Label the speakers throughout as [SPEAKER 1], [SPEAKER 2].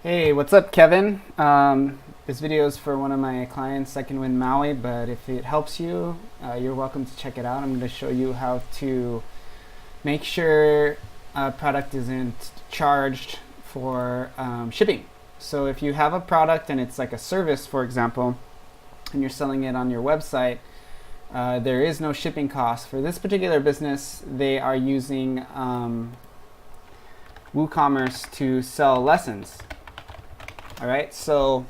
[SPEAKER 1] Hey, what's up, Kevin? This video is for one of my clients, Second Wind Maui, but if it helps you, you're welcome to check it out. I'm going to show you how to make sure a product isn't charged for shipping. So if you have a product and it's like a service, for example, and you're selling it on your website, there is no shipping cost. For this particular business, they are using WooCommerce to sell lessons. All right, so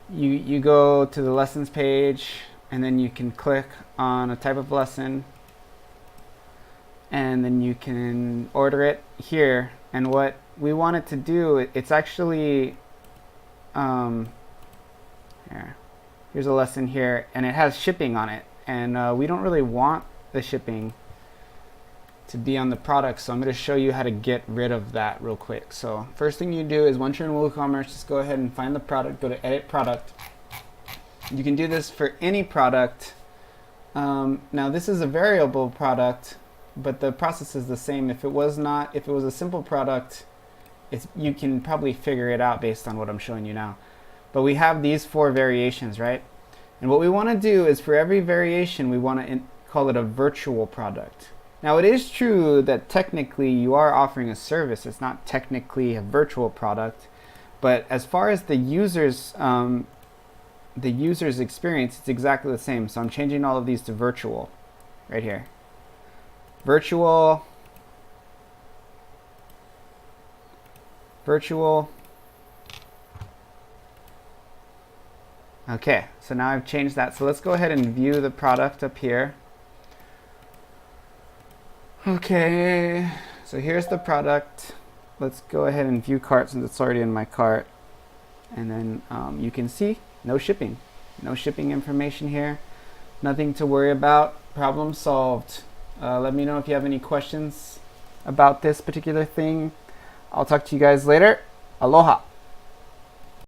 [SPEAKER 1] you go to the lessons page, and then you can click on a type of lesson, and then you can order it here. And what we want it to do, it's actually here's a lesson here, and it has shipping on it, and we don't really want the shipping to be on the product, so I'm going to show you how to get rid of that real quick. So first thing you do is, once you're in WooCommerce, just go ahead and find the product, go to edit product. You can do this for any product. Now this is a variable product, but the process is the same. If it was a simple product, you can probably figure it out based on what I'm showing you now. But we have these 4 variations, right? And what we want to do is, for every variation, we want to call it a virtual product. Now, it is true that technically you are offering a service. It's not technically a virtual product, but as far as the user's experience, it's exactly the same. So I'm changing all of these to virtual right here. Virtual. Okay, so now I've changed that. So let's go ahead and view the product up here. Okay, so here's the product. Let's go ahead and view cart since it's already in my cart. And then you can see no shipping. No shipping information here. Nothing to worry about. Problem solved. Let me know if you have any questions about this particular thing. I'll talk to you guys later. Aloha.